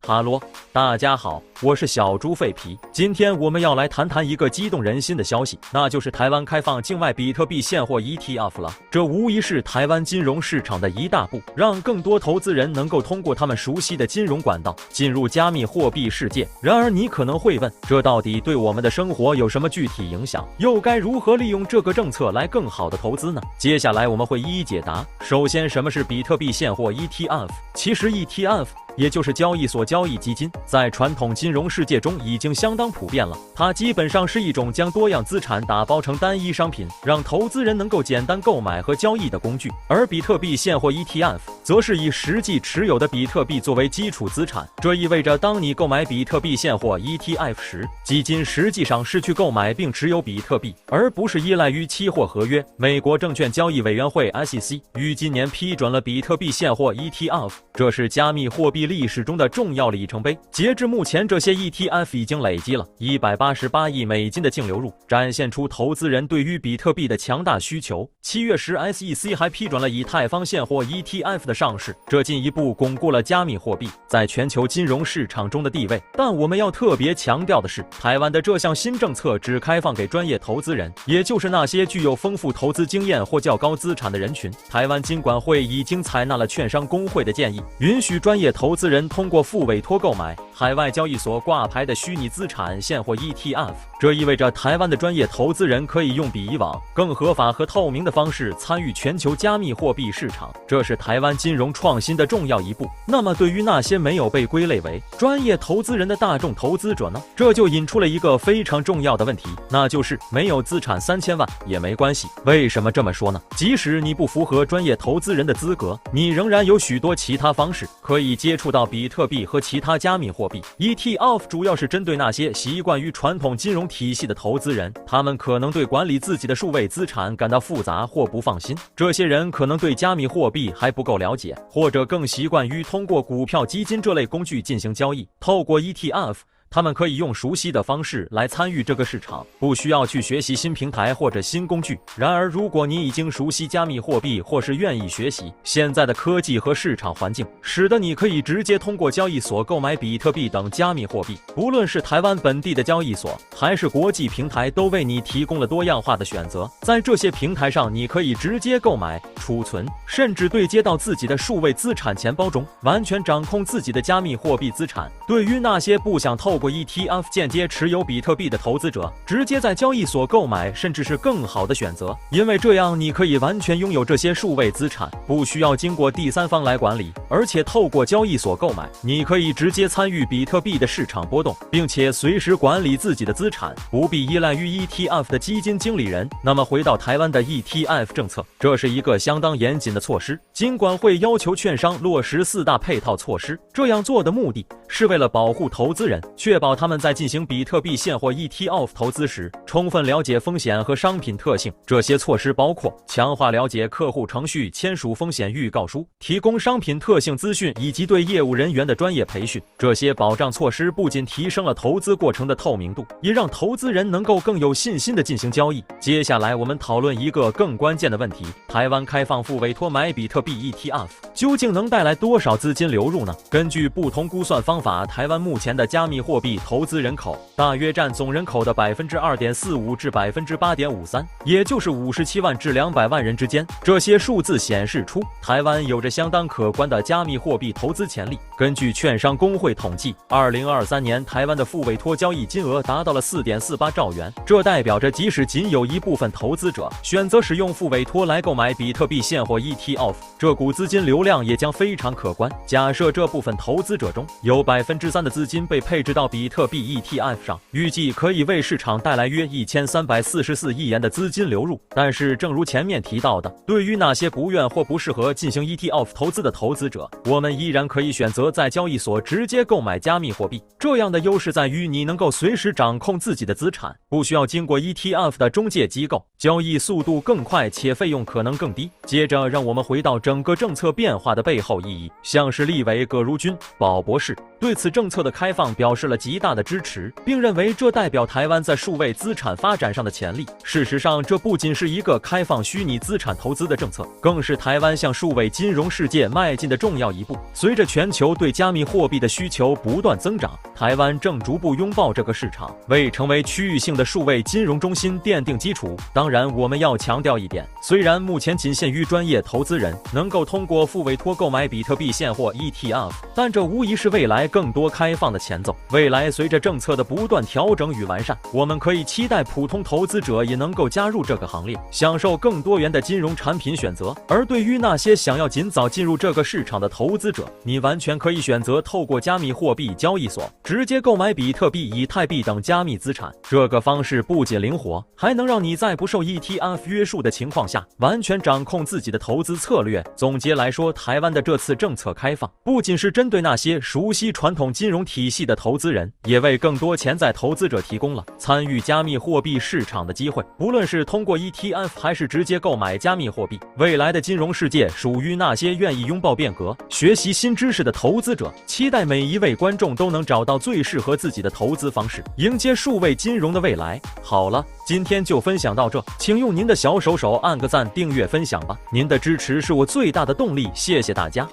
哈喽，大家好，我是小猪废皮。今天我们要来谈谈一个激动人心的消息，那就是台湾开放境外比特币现货 ETF 了。这无疑是台湾金融市场的一大步，让更多投资人能够通过他们熟悉的金融管道进入加密货币世界。然而你可能会问，这到底对我们的生活有什么具体影响？又该如何利用这个政策来更好的投资呢？接下来我们会一一解答。首先，什么是比特币现货 ETF？ 其实 ETF也就是交易所交易基金，在传统金融世界中已经相当普遍了。它基本上是一种将多样资产打包成单一商品，让投资人能够简单购买和交易的工具。而比特币现货 ETF 则是以实际持有的比特币作为基础资产，这意味着当你购买比特币现货 ETF 时，基金实际上是去购买并持有比特币，而不是依赖于期货合约。美国证券交易委员会 SEC 于今年批准了比特币现货 ETF， 这是加密货币历史中的重要里程碑。截至目前，这些 ETF 已经累积了188亿美金的净流入，展现出投资人对于比特币的强大需求。7月时 SEC 还批准了以太坊现货 ETF 的上市，这进一步巩固了加密货币在全球金融市场中的地位。但我们要特别强调的是，台湾的这项新政策只开放给专业投资人，也就是那些具有丰富投资经验或较高资产的人群。台湾金管会已经采纳了券商公会的建议，允许专业投资人通过付委托购买海外交易所挂牌的虚拟资产现货 ETF， 这意味着台湾的专业投资人可以用比以往更合法和透明的方式参与全球加密货币市场，这是台湾金融创新的重要一步。那么对于那些没有被归类为专业投资人的大众投资者呢？这就引出了一个非常重要的问题，那就是没有资产3000万也没关系。为什么这么说呢？即使你不符合专业投资人的资格，你仍然有许多其他方式可以接触到比特币和其他加密货币。 ETF 主要是针对那些习惯于传统金融体系的投资人，他们可能对管理自己的数位资产感到复杂或不放心，这些人可能对加密货币还不够了解，或者更习惯于通过股票基金这类工具进行交易。透过 ETF，他们可以用熟悉的方式来参与这个市场，不需要去学习新平台或者新工具。然而，如果你已经熟悉加密货币，或是愿意学习现在的科技和市场环境，使得你可以直接通过交易所购买比特币等加密货币。无论是台湾本地的交易所，还是国际平台，都为你提供了多样化的选择。在这些平台上，你可以直接购买、储存，甚至对接到自己的数位资产钱包中，完全掌控自己的加密货币资产。对于那些不想透过 ETF 间接持有比特币的投资者，直接在交易所购买甚至是更好的选择，因为这样你可以完全拥有这些数位资产，不需要经过第三方来管理。而且透过交易所购买，你可以直接参与比特币的市场波动，并且随时管理自己的资产，不必依赖于 ETF 的基金经理人。那么回到台湾的 ETF 政策，这是一个相当严谨的措施。金管会要求券商落实4大配套措施，这样做的目的是为了保护投资人，确保他们在进行比特币现货 ETF 投资时，充分了解风险和商品特性。这些措施包括强化了解客户程序、签署风险预告书、提供商品特性资讯以及对业务人员的专业培训。这些保障措施不仅提升了投资过程的透明度，也让投资人能够更有信心地进行交易。接下来我们讨论一个更关键的问题：台湾开放付委托买比特币 ETF， 究竟能带来多少资金流入呢？根据不同估算方法，台湾目前的加密货币投资人口大约占总人口的 2.45% 至 8.53%， 也就是57万至200万人之间。这些数字显示出台湾有着相当可观的加密货币投资潜力。根据券商公会统计，2023年台湾的付委托交易金额达到了 4.48 兆元，这代表着即使仅有一部分投资者选择使用付委托来购买比特币现货 ETF， 这股资金流量也将非常可观。假设这部分投资者中有 3% 的资金被配置到比特币 ETF 上，预计可以为市场带来约1344亿元的资金流入。但是正如前面提到的，对于那些不愿或不适合进行 ETF 投资的投资者，我们依然可以选择在交易所直接购买加密货币。这样的优势在于你能够随时掌控自己的资产，不需要经过 ETF 的中介机构，交易速度更快且费用可能更低。接着让我们回到整个政策变化的背后意义，像是立委葛如君、宝博士对此政策的开放表示了了极大的支持，并认为这代表台湾在数位资产发展上的潜力。事实上，这不仅是一个开放虚拟资产投资的政策，更是台湾向数位金融世界迈进的重要一步。随着全球对加密货币的需求不断增长，台湾正逐步拥抱这个市场，为成为区域性的数位金融中心奠定基础。当然，我们要强调一点，虽然目前仅限于专业投资人能够通过付委托购买比特币现货 ETF， 但这无疑是未来更多开放的前奏。未来随着政策的不断调整与完善，我们可以期待普通投资者也能够加入这个行列，享受更多元的金融产品选择。而对于那些想要尽早进入这个市场的投资者，你完全可以选择透过加密货币交易所直接购买比特币、以太币等加密资产。这个方式不仅灵活，还能让你在不受 ETF 约束的情况下，完全掌控自己的投资策略。总结来说，台湾的这次政策开放，不仅是针对那些熟悉传统金融体系的投资人，也为更多潜在投资者提供了参与加密货币市场的机会。无论是通过 ETF 还是直接购买加密货币，未来的金融世界属于那些愿意拥抱变革、学习新知识的投资者。期待每一位观众都能找到最适合自己的投资方式，迎接数位金融的未来。好了，今天就分享到这，请用您的小手手按个赞、订阅、分享吧，您的支持是我最大的动力，谢谢大家。